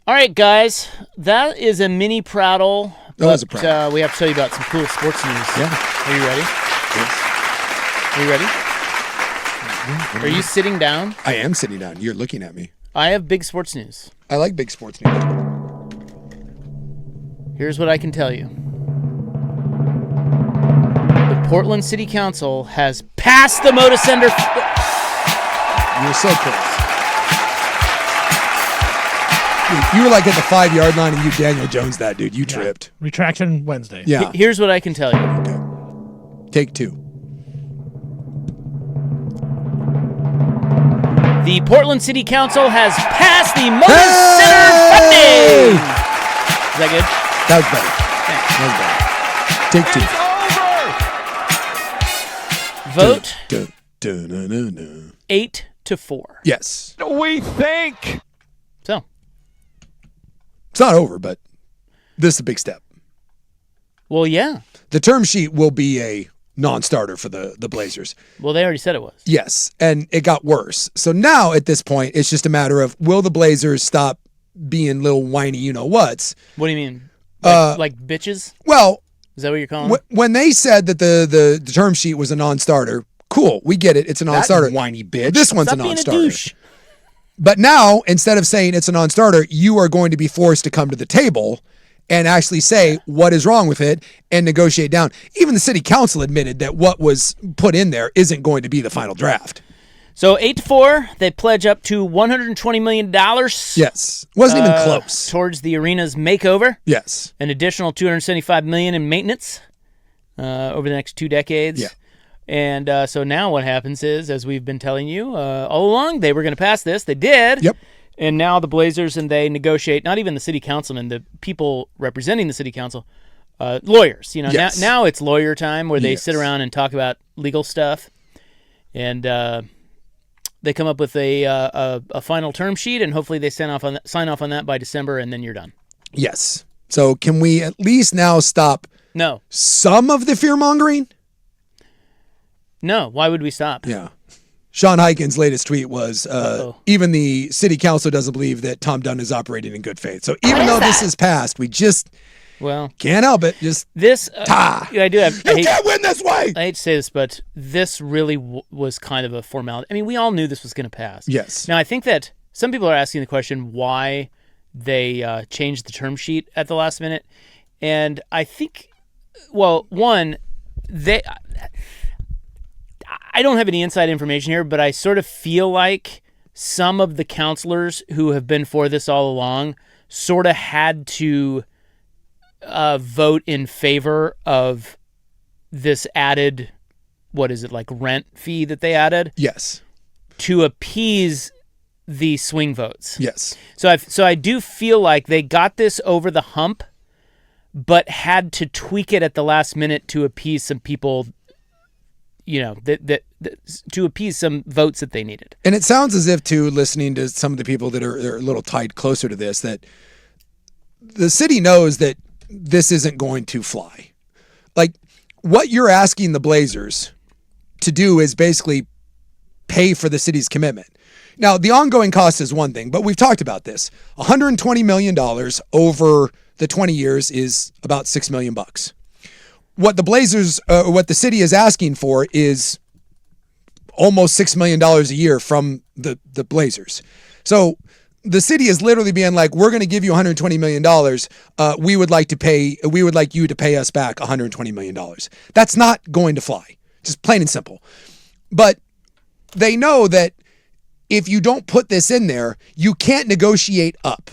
All right, guys, that is a mini prattle. That was a prattle. We have to tell you about some cool sports news. Yeah. Are you ready? Yes. Are you ready? Are you sitting down? I am sitting down. You're looking at me. I have big sports news. I like big sports news. Here's what I can tell you. The Portland City Council has passed the Moda Center. You're so close. Dude, you were like at the 5-yard line and you Daniel Jones that, dude. You tripped. Retraction Wednesday. Yeah. Here's what I can tell you. Okay. Take two. The Portland City Council has passed the Moda Center Funding. Is that good? That was better. Thanks. Take two. Vote 8-4. Yes. We think. So, it's not over, but this is a big step. well, yeah. The term sheet will be a non-starter for the Blazers. Well, they already said it was. Yes, and it got worse. So now at this point, it's just a matter of will the Blazers stop being little whiny you-know-whats? What do you mean? Like bitches? Well, Is that what you're calling them? when they said that the term sheet was a non-starter, cool, we get it. It's a non-starter. That whiny bitch. This one's Stop a being a non-starter. douche. But now, instead of saying it's a non-starter, you are going to be forced to come to the table and actually say what is wrong with it and negotiate down. Even the city council admitted that what was put in there isn't going to be the final draft. So 8-4, they pledge up to $120 million. Yes. Wasn't even close. Towards the arena's makeover. Yes. An additional $275 million in maintenance over the next 2 decades. Yeah. And so now what happens is, as we've been telling you all along, they were going to pass this. They did. Yep. And now the Blazers and they negotiate, not even the city councilmen, the people representing the city council, lawyers. You know, Yes. now it's lawyer time where they Yes. sit around and talk about legal stuff. And they come up with a final term sheet, and hopefully they sign off on that by December, and then you're done. Yes. So can we at least now stop No. some of the fear-mongering? No. Why would we stop? Yeah. Sean Hyken's latest tweet was, even the city council doesn't believe that Tom Dunn is operating in good faith. So even though this is passed, we just Well, can't help it. Just this I do have. you can't win this way. I hate to say this, but this really was kind of a formality. I mean, we all knew this was going to pass. Yes. Now, I think that some people are asking the question why they changed the term sheet at the last minute. And I think, well, one, I don't have any inside information here, but I sort of feel like some of the counselors who have been for this all along sort of had to vote in favor of this added, what is it, like rent fee that they added Yes. to appease the swing votes. Yes. So I do feel like they got this over the hump, but had to tweak it at the last minute to appease some people, you know, that to appease some votes that they needed. And it sounds as if, too, listening to some of the people that are a little tied closer to this, that the city knows that this isn't going to fly. Like, what you're asking the Blazers to do is basically pay for the city's commitment. Now, the ongoing cost is one thing, but we've talked about this. $120 million over the 20 years is about $6 million. What the Blazers, what the city is asking for is almost $6 million a year from the Blazers. So the city is literally being like, we're going to give you $120 million. We would like you to pay us back $120 million. That's not going to fly. Just plain and simple. But they know that if you don't put this in there, you can't negotiate up,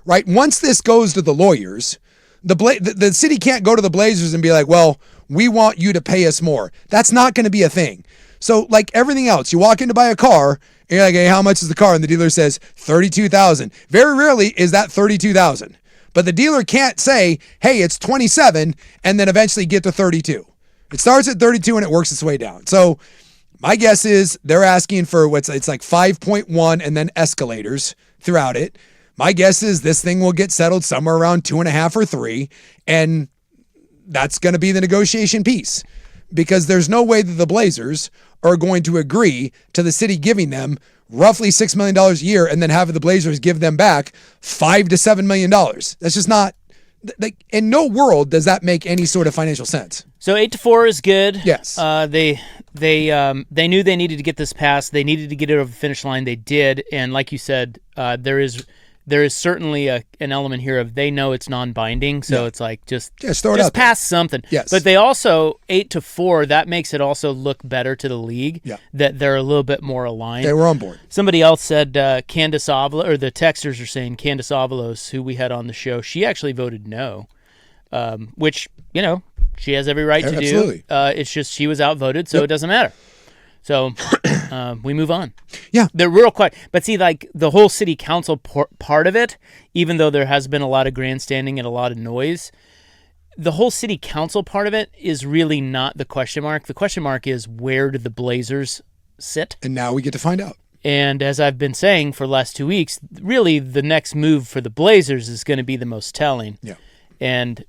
right? Once this goes to the lawyers, the city can't go to the Blazers and be like, well, we want you to pay us more. That's not going to be a thing. So like everything else, you walk in to buy a car, and you're like, hey, how much is the car? And the dealer says $32,000. Very rarely is that $32,000. But the dealer can't say, hey, it's $27,000 and then eventually get to $32,000. It starts at $32,000 and it works its way down. So my guess is they're asking for it's like 5.1 and then escalators throughout it. My guess is this thing will get settled somewhere around 2.5 or 3, and that's going to be the negotiation piece, because there's no way that the Blazers are going to agree to the city giving them roughly $6 million a year and then have the Blazers give them back $5 to $7 million. That's just not, like, in no world does that make any sort of financial sense. So 8-4 is good. Yes. They knew they needed to get this passed. They needed to get it over the finish line. They did. And like you said, there is certainly an element here of they know it's non-binding. So it's like just throw it out pass something. Yes. But they also 8-4. That makes it also look better to the league. Yeah. That they're a little bit more aligned. They were on board. Somebody else said Candace Avalos, or the texters are saying Candace Avalos, who we had on the show, she actually voted no, which, she has every right to Absolutely. do. It's just she was outvoted, so it doesn't matter. So we move on. Yeah. They're real quiet. But see, like the whole city council part of it, even though there has been a lot of grandstanding and a lot of noise, the whole city council part of it is really not the question mark. The question mark is, where do the Blazers sit? And now we get to find out. And as I've been saying for the last 2 weeks, really the next move for the Blazers is going to be the most telling. Yeah. And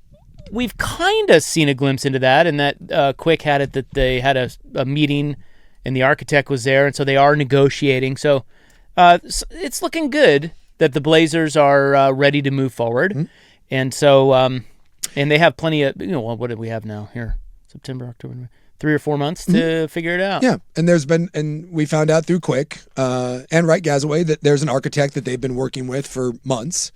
we've kind of seen a glimpse into that, and that Quick had it that they had a meeting and the architect was there, and so they are negotiating. So it's looking good that the Blazers are ready to move forward. Mm-hmm. And so and they have plenty of, what do we have now here? September, October, 3 or 4 months to figure it out. Yeah, and we found out through Quick and Wright Gazaway that there's an architect that they've been working with for months.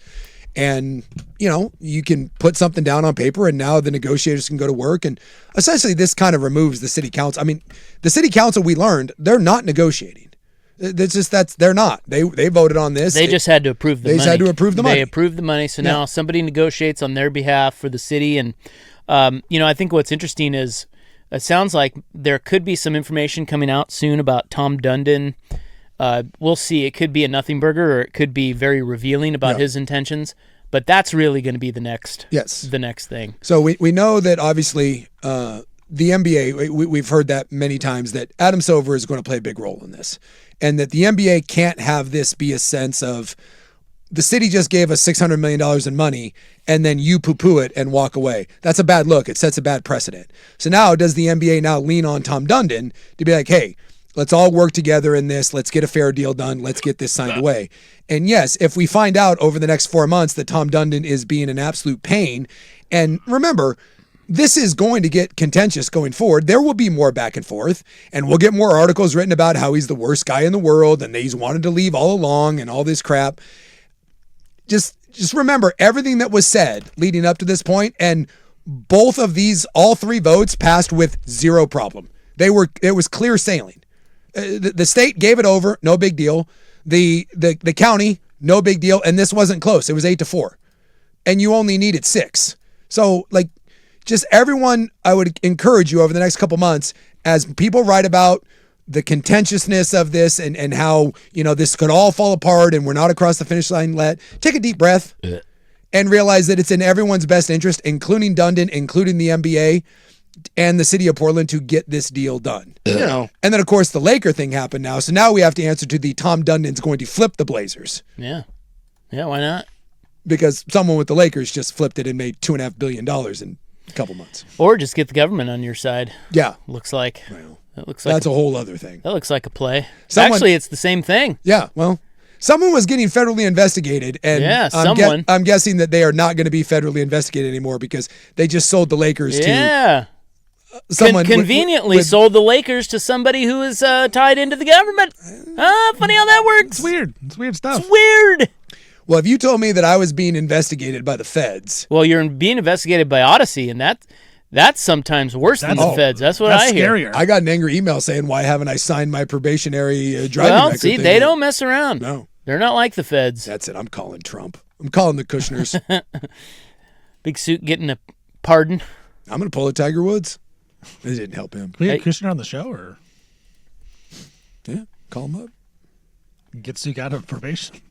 And, you can put something down on paper and now the negotiators can go to work. And essentially this kind of removes the city council. I mean, the city council, we learned, they're not negotiating. They're not. They voted on this. They just had to approve the money. They just had to approve the money. They approved the money. So now somebody negotiates on their behalf for the city. And, I think what's interesting is it sounds like there could be some information coming out soon about Tom Dundon. We'll see. It could be a nothing burger, or it could be very revealing about his intentions. But that's really going to be the next thing. So we know that obviously the NBA, we've heard that many times, that Adam Silver is going to play a big role in this. And that the NBA can't have this be a sense of the city just gave us $600 million in money and then you poo-poo it and walk away. That's a bad look. It sets a bad precedent. So now does the NBA now lean on Tom Dundon to be like, hey, let's all work together in this. Let's get a fair deal done. Let's get this signed away. And yes, if we find out over the next 4 months that Tom Dundon is being an absolute pain, and remember, this is going to get contentious going forward. There will be more back and forth, and we'll get more articles written about how he's the worst guy in the world and that he's wanted to leave all along and all this crap. Just remember everything that was said leading up to this point, and both of these, all three votes passed with zero problem. It was clear sailing. The state gave it over, no big deal. The county, no big deal, and this wasn't close. It was 8-4, and you only needed 6. So, just everyone, I would encourage you over the next couple months, as people write about the contentiousness of this and how this could all fall apart and we're not across the finish line. Take a deep breath and realize that it's in everyone's best interest, including Dundon, including the NBA. And the city of Portland, to get this deal done. And then, of course, the Laker thing happened now. So now we have to answer to the Tom Dundon's going to flip the Blazers. Yeah. Yeah, why not? Because someone with the Lakers just flipped it and made $2.5 billion in a couple months. Or just get the government on your side. Yeah. Looks like. Well, that's a whole other thing. That looks like a play. Actually, it's the same thing. Yeah, well, someone was getting federally investigated, and I'm guessing that they are not going to be federally investigated anymore because they just sold the Lakers to someone conveniently sold the Lakers to somebody who is tied into the government. Funny how that works. It's weird. It's weird stuff. It's weird. Well, if you told me that I was being investigated by the feds. Well, you're being investigated by Odyssey, and that's sometimes worse than the feds. That's what I hear. Scarier. I got an angry email saying, why haven't I signed my probationary driving record? Well, see, they don't mess around. No. They're not like the feds. That's it. I'm calling Trump. I'm calling the Kushners. Big Suke getting a pardon. I'm going to pull a Tiger Woods. It didn't help him. Can we get Kushner on the show, or? Yeah, call him up. Get Suke out of probation.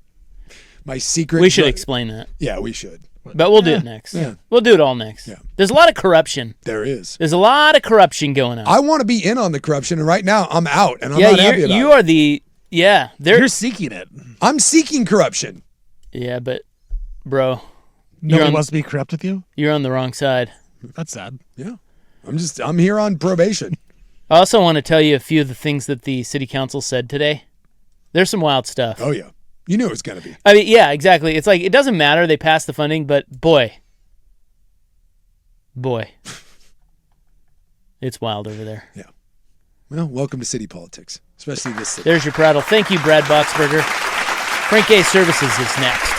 My secret. We should explain that. Yeah, we should. But we'll do it next. Yeah. We'll do it all next. Yeah. There's a lot of corruption. There is. There's a lot of corruption going on. I want to be in on the corruption, and right now I'm out, and I'm not happy about it. You are the You're seeking it. I'm seeking corruption. Yeah, but bro, Nobody wants to be corrupt with you. You're on the wrong side. That's sad. Yeah. I'm here on probation. I also want to tell you a few of the things that the city council said today. There's some wild stuff. Oh, yeah. You knew it was going to be. I mean, yeah, exactly. It's like, it doesn't matter. They passed the funding, but boy, it's wild over there. Yeah. Well, welcome to city politics, especially this city. There's your prattle. Thank you, Brad Boxberger. Frank Gay Services is next.